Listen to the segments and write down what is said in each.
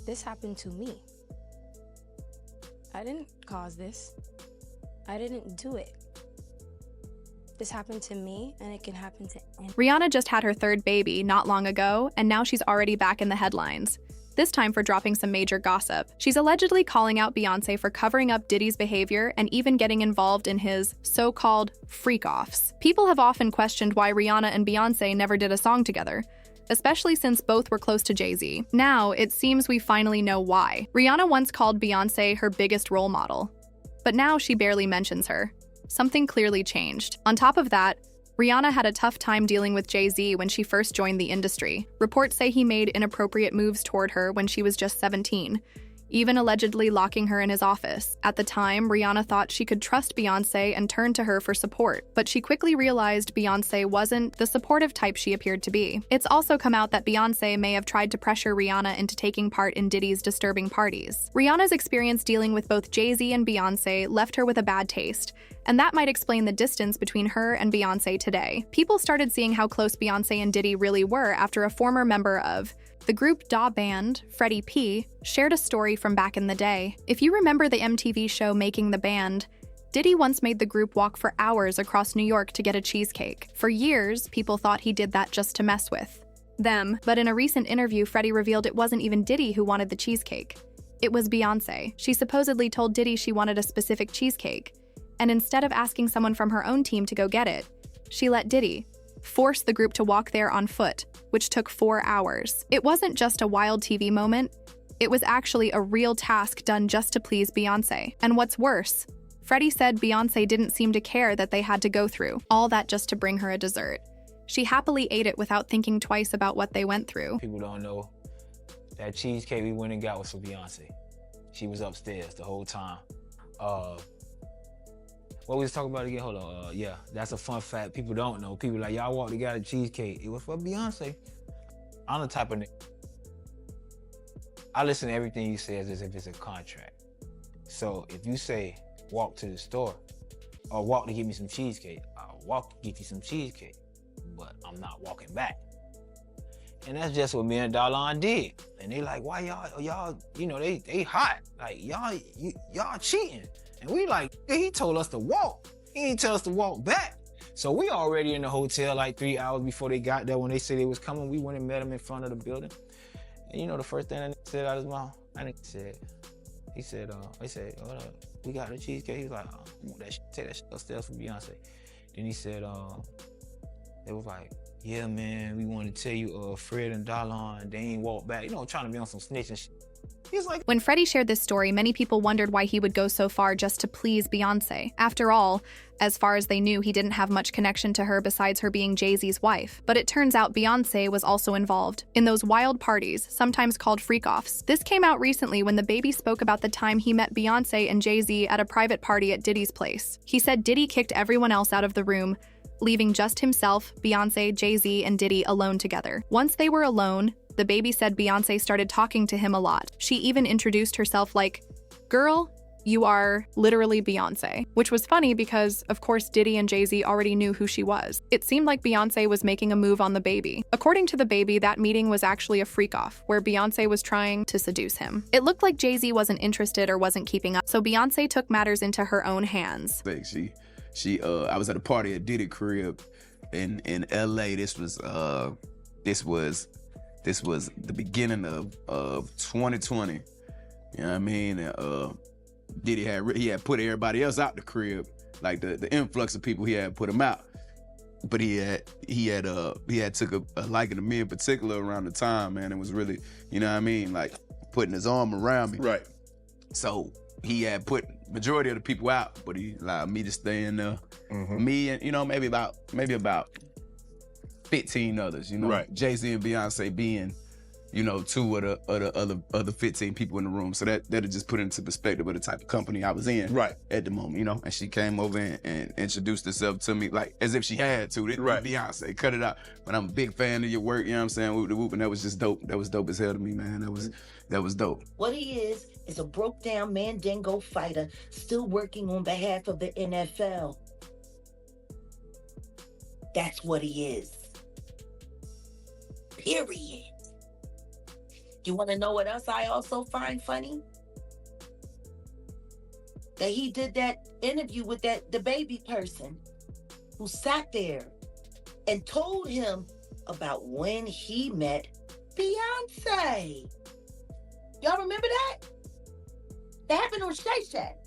this happened to me. I didn't cause this. I didn't do it. This happened to me, and it can happen to anyone. Rihanna just had her third baby not long ago, and now she's already back in the headlines. This time for dropping some major gossip. She's allegedly calling out Beyoncé for covering up Diddy's behavior and even getting involved in his so-called freak-offs. People have often questioned why Rihanna and Beyoncé never did a song together, especially since both were close to Jay-Z. Now, it seems we finally know why. Rihanna once called Beyoncé her biggest role model, but now she barely mentions her. Something clearly changed. On top of that, Rihanna had a tough time dealing with Jay-Z when she first joined the industry. Reports say he made inappropriate moves toward her when she was just 17, even allegedly locking her in his office. At the time, Rihanna thought she could trust Beyoncé and turn to her for support, but she quickly realized Beyoncé wasn't the supportive type she appeared to be. It's also come out that Beyoncé may have tried to pressure Rihanna into taking part in Diddy's disturbing parties. Rihanna's experience dealing with both Jay-Z and Beyoncé left her with a bad taste, and that might explain the distance between her and Beyoncé today. People started seeing how close Beyoncé and Diddy really were after a former member of the group Da Band, Freddie P, shared a story from back in the day. If you remember the MTV show Making the Band, Diddy once made the group walk for hours across New York to get a cheesecake. For years, people thought he did that just to mess with them, but in a recent interview, Freddie revealed it wasn't even Diddy who wanted the cheesecake. It was Beyoncé. She supposedly told Diddy she wanted a specific cheesecake, and instead of asking someone from her own team to go get it, she let Diddy force the group to walk there on foot, which took 4 hours. It wasn't just a wild TV moment, it was actually a real task done just to please Beyoncé. And what's worse, Freddie said Beyoncé didn't seem to care that they had to go through all that just to bring her a dessert. She happily ate it without thinking twice about what they went through. People don't know that cheesecake we went and got was for Beyoncé. She was upstairs the whole time. What we was talking about again? Hold on. Yeah, that's a fun fact. People don't know. People like, y'all walked together cheesecake. It was for Beyoncé. I'm the type of nigga. I listen to everything you say as if it's a contract. So if you say, walk to the store, or walk to get me some cheesecake, I'll walk to get you some cheesecake, but I'm not walking back. And that's just what me and Darlon did. And they like, why y'all, you know, they hot. Like, y'all cheating. And we like, he told us to walk. He ain't tell us to walk back. So we already in the hotel like 3 hours before they got there. When they said they was coming, we went and met him in front of the building. And you know the first thing that said out of his mouth? He said, we got the cheesecake. He was like, I want that shit, take that shit upstairs for Beyonce. Then he said, they was like, yeah, man, we want to tell you, Fred and Darlon, they ain't walked back. You know, trying to be on some snitching shit. He's like, when Freddie shared this story, many people wondered why he would go so far just to please Beyoncé. After all, as far as they knew, he didn't have much connection to her besides her being Jay-Z's wife. But it turns out Beyoncé was also involved in those wild parties, sometimes called freak-offs. This came out recently when the baby spoke about the time he met Beyoncé and Jay-Z at a private party at Diddy's place. He said Diddy kicked everyone else out of the room, leaving just himself, Beyoncé, Jay-Z, and Diddy alone together. Once they were alone, the baby said Beyoncé started talking to him a lot. She even introduced herself like, "Girl, you are literally Beyoncé," which was funny because, of course, Diddy and Jay-Z already knew who she was. It seemed like Beyoncé was making a move on the baby. According to the baby, that meeting was actually a freak-off, where Beyoncé was trying to seduce him. It looked like Jay-Z wasn't interested or wasn't keeping up, so Beyoncé took matters into her own hands. I was at a party at Diddy crib in LA. This was the beginning of 2020. You know what I mean? Diddy had put everybody else out the crib, like the influx of people he had put them out. But he had took a liking to me in particular around the time, man. It was really, you know what I mean, like putting his arm around me. Right. So he had put majority of the people out, but he allowed me to stay in there. Me and, you know, maybe about 15 others, you know. Right. Jay-Z and Beyonce being, you know, 2 of the other 15 people in the room. So that'll just put into perspective of the type of company I was in at the moment, you know. And she came over and introduced herself to me like as if she had to. Right. Beyonce, cut it out. But I'm a big fan of your work, you know what I'm saying? Whoop the whoop, and that was just dope. That was dope as hell to me, man. That was dope. What he is a broke down Mandingo fighter still working on behalf of the NFL. That's what he is. Period. You want to know what else I also find funny? That he did that interview with the baby person who sat there and told him about when he met Beyonce. Y'all remember that? That happened on Shay Shack.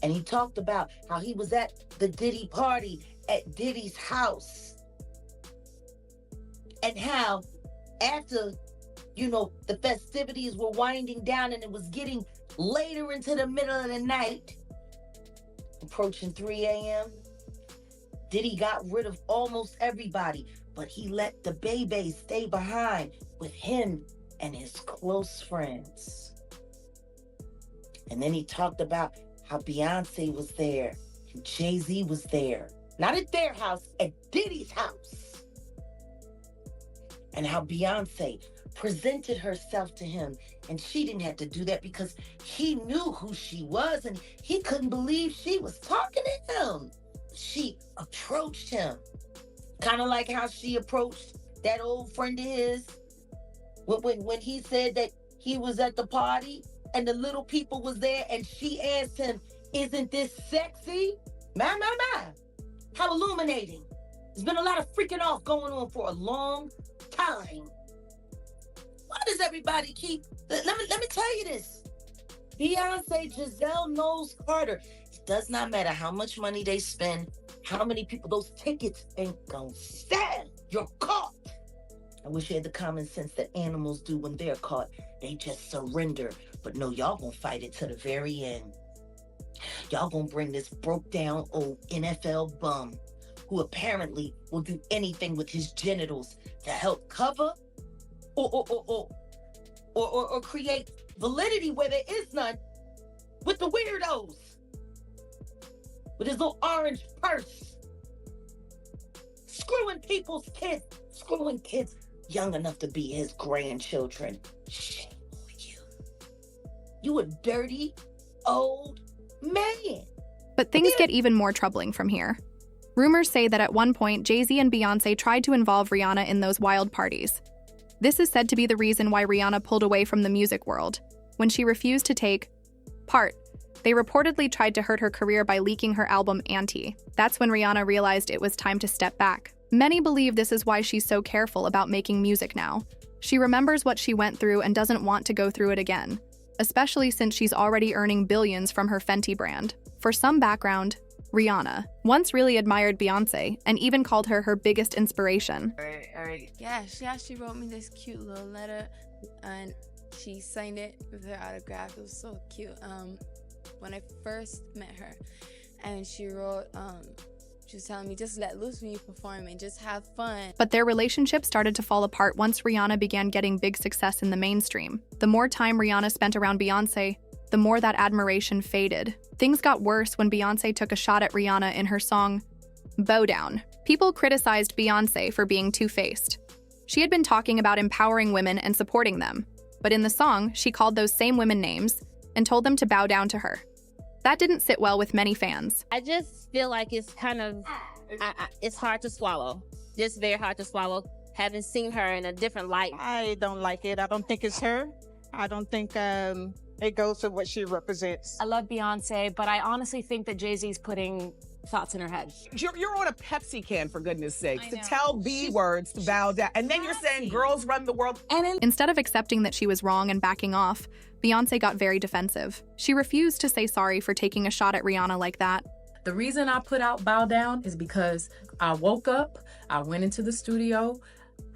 And he talked about how he was at the Diddy party at Diddy's house. And how after, the festivities were winding down and it was getting later into the middle of the night, approaching 3 a.m., Diddy got rid of almost everybody, but he let the Bey stay behind with him and his close friends. And then he talked about how Beyonce was there and Jay-Z was there. Not at their house, at Diddy's house. And how Beyonce presented herself to him, and she didn't have to do that because he knew who she was and he couldn't believe she was talking to him. She approached him, kind of like how she approached that old friend of his when he said that he was at the party and the little people was there, and she asked him, "Isn't this sexy?" My. How illuminating. There's been a lot of freaking off going on for a long time. Why does everybody keep... Let me tell you this. Beyonce, Giselle Knowles Carter. It does not matter how much money they spend, how many people, those tickets ain't gonna sell. You're caught. I wish you had the common sense that animals do when they're caught. They just surrender. But no, y'all gonna fight it to the very end. Y'all gonna bring this broke down old NFL bum who apparently will do anything with his genitals to help cover or create validity where there is none with the weirdos. With his little orange purse. Screwing people's kids. Screwing kids young enough to be his grandchildren. Shame on you. You a dirty old man. But things get even more troubling from here. Rumors say that at one point, Jay-Z and Beyoncé tried to involve Rihanna in those wild parties. This is said to be the reason why Rihanna pulled away from the music world. When she refused to take part, they reportedly tried to hurt her career by leaking her album Anti. That's when Rihanna realized it was time to step back. Many believe this is why she's so careful about making music now. She remembers what she went through and doesn't want to go through it again, especially since she's already earning billions from her Fenty brand. For some background, Rihanna once really admired Beyoncé and even called her her biggest inspiration. All right. Yeah, she wrote me this cute little letter, and she signed it with her autograph. It was so cute. When I first met her, and she wrote, she was telling me, just let loose when you perform and just have fun. But their relationship started to fall apart once Rihanna began getting big success in the mainstream. The more time Rihanna spent around Beyoncé, the more that admiration faded. Things got worse when Beyoncé took a shot at Rihanna in her song, Bow Down. People criticized Beyoncé for being two-faced. She had been talking about empowering women and supporting them, but in the song, she called those same women names and told them to bow down to her. That didn't sit well with many fans. I just feel like it's kind of, it's hard to swallow. Just very hard to swallow, having seen her in a different light. I don't like it. I don't think it's her. I don't think it goes to what she represents. I love Beyonce, but I honestly think that Jay-Z's putting thoughts in her head. You're on a Pepsi can, for goodness sakes, to tell B words to bow down. And then you're saying girls run the world. Instead of accepting that she was wrong and backing off, Beyoncé got very defensive. She refused to say sorry for taking a shot at Rihanna like that. The reason I put out Bow Down is because I woke up, I went into the studio,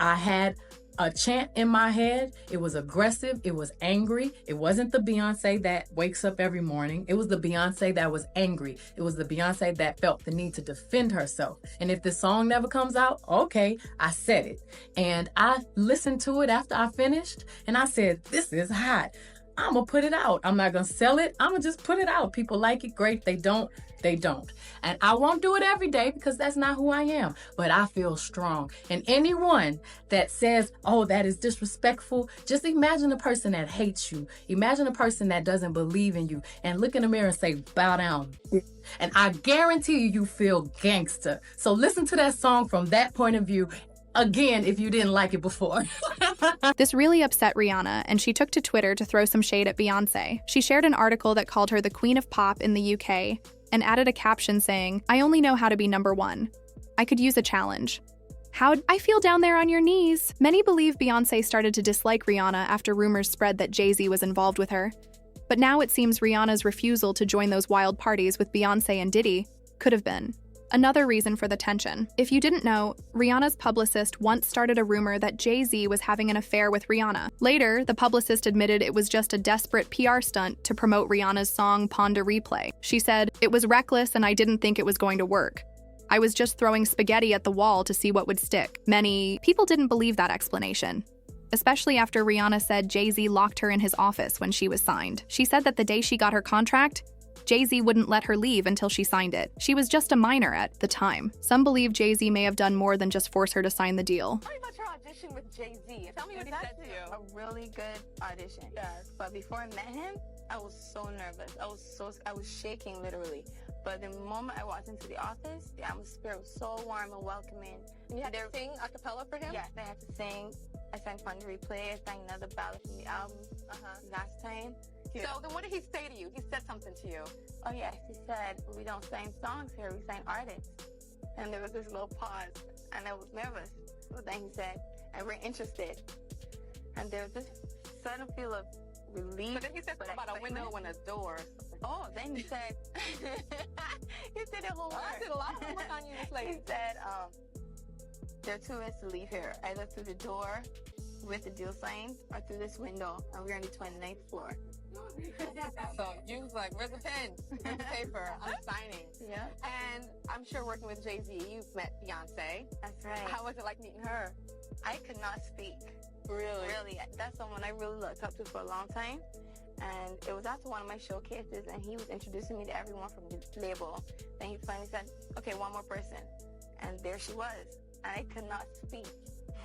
I had a chant in my head. It was aggressive. It was angry. It wasn't the Beyonce that wakes up every morning. It was the Beyonce that was angry. It was the Beyonce that felt the need to defend herself. And if the song never comes out, okay, I said it. And I listened to it after I finished, and I said, this is hot. I'm going to put it out. I'm not going to sell it. I'm going to just put it out. People like it, great. They don't. They don't. And I won't do it every day because that's not who I am. But I feel strong. And anyone that says, oh, that is disrespectful, just imagine a person that hates you. Imagine a person that doesn't believe in you. And look in the mirror and say, bow down. And I guarantee you feel gangster. So listen to that song from that point of view again if you didn't like it before. This really upset Rihanna, and she took to Twitter to throw some shade at Beyoncé. She shared an article that called her the Queen of Pop in the UK and added a caption saying, "I only know how to be number one. I could use a challenge. How'd I feel down there on your knees?" Many believe Beyoncé started to dislike Rihanna after rumors spread that Jay-Z was involved with her. But now it seems Rihanna's refusal to join those wild parties with Beyoncé and Diddy could have been another reason for the tension. If you didn't know, Rihanna's publicist once started a rumor that Jay-Z was having an affair with Rihanna. Later, the publicist admitted it was just a desperate PR stunt to promote Rihanna's song Pon de Replay. She said, "It was reckless and I didn't think it was going to work. I was just throwing spaghetti at the wall to see what would stick." Many people didn't believe that explanation, especially after Rihanna said Jay-Z locked her in his office when she was signed. She said that the day she got her contract, Jay-Z wouldn't let her leave until she signed it. She was just a minor at the time. Some believe Jay-Z may have done more than just force her to sign the deal. Tell me about your audition with Jay-Z. Tell me what he said to you. A really good audition. Yes. But before I met him, I was so nervous. I was shaking literally. But the moment I walked into the office, the atmosphere was so warm and welcoming. And you had to sing a cappella for him? Yes, I had to sing. I sang Pon de Replay. I sang another ballad from the album last time. So then what did he say to you? He said something to you. Oh yes, he said, "We don't sing songs here, we sing artists." And there was this little pause, and I was nervous. But then he said, "And we're interested." And there was this sudden feel of relief. But then he said something about a window and a door. Oh, then he said, he said a whole I did a lot of homework on you this lady. He said, there are two ways to leave here, either through the door with the deal signed or through this window, and we're on the 29th floor. So you was like, "Where's the pen? Where's the paper? I'm signing." Yeah. And I'm sure working with Jay-Z, you've met Beyoncé. That's right. How was it like meeting her? I could not speak. Really? Really. That's someone I really looked up to for a long time. And it was after one of my showcases, and he was introducing me to everyone from the label. Then he finally said, "Okay, one more person." And there she was. And I could not speak.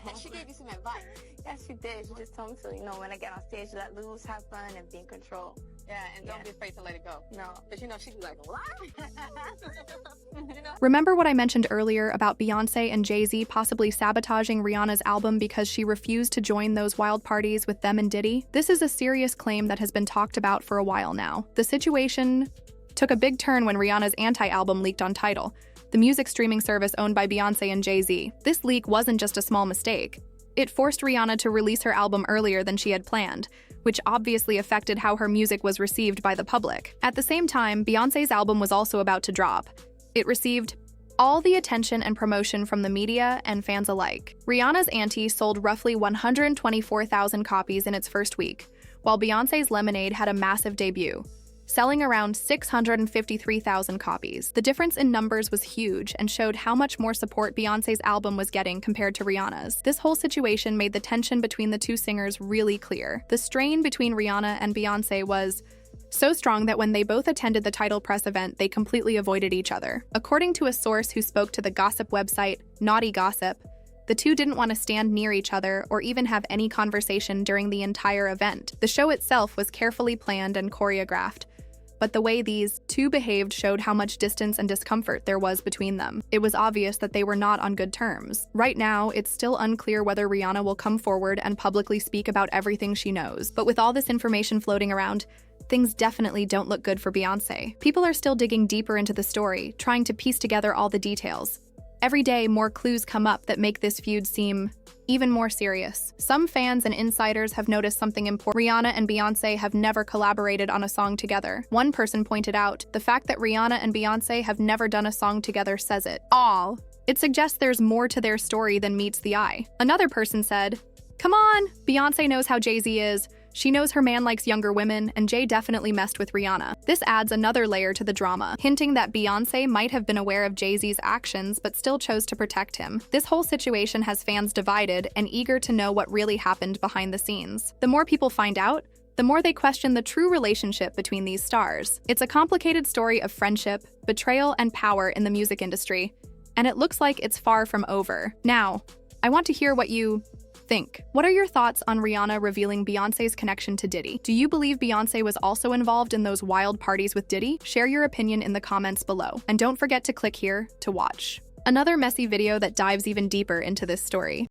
And she gave you some advice. Yes, she did. She just told me to, when I get on stage, let loose, have fun, and be in control. Yeah, and don't be afraid to let it go. No. Because she'd be like, "What?" Remember what I mentioned earlier about Beyoncé and Jay-Z possibly sabotaging Rihanna's album because she refused to join those wild parties with them and Diddy? This is a serious claim that has been talked about for a while now. The situation took a big turn when Rihanna's anti-album leaked on Tidal, the music streaming service owned by Beyoncé and Jay-Z. This leak wasn't just a small mistake. It forced Rihanna to release her album earlier than she had planned, which obviously affected how her music was received by the public. At the same time, Beyoncé's album was also about to drop. It received all the attention and promotion from the media and fans alike. Rihanna's Auntie sold roughly 124,000 copies in its first week, while Beyoncé's Lemonade had a massive debut, selling around 653,000 copies. The difference in numbers was huge and showed how much more support Beyoncé's album was getting compared to Rihanna's. This whole situation made the tension between the two singers really clear. The strain between Rihanna and Beyoncé was so strong that when they both attended the Tidal press event, they completely avoided each other. According to a source who spoke to the gossip website Naughty Gossip, the two didn't want to stand near each other or even have any conversation during the entire event. The show itself was carefully planned and choreographed, but the way these two behaved showed how much distance and discomfort there was between them. It was obvious that they were not on good terms. Right now, it's still unclear whether Rihanna will come forward and publicly speak about everything she knows. But with all this information floating around, things definitely don't look good for Beyoncé. People are still digging deeper into the story, trying to piece together all the details. Every day, more clues come up that make this feud seem even more serious. Some fans and insiders have noticed something important. Rihanna and Beyoncé have never collaborated on a song together. One person pointed out, the fact that Rihanna and Beyoncé have never done a song together says it all. It suggests there's more to their story than meets the eye. Another person said, "Come on, Beyoncé knows how Jay-Z is. She knows her man likes younger women, and Jay definitely messed with Rihanna." This adds another layer to the drama, hinting that Beyoncé might have been aware of Jay-Z's actions but still chose to protect him. This whole situation has fans divided and eager to know what really happened behind the scenes. The more people find out, the more they question the true relationship between these stars. It's a complicated story of friendship, betrayal, and power in the music industry, and it looks like it's far from over. Now, I want to hear what you think. What are your thoughts on Rihanna revealing Beyoncé's connection to Diddy? Do you believe Beyoncé was also involved in those wild parties with Diddy? Share your opinion in the comments below. And don't forget to click here to watch. Another messy video that dives even deeper into this story.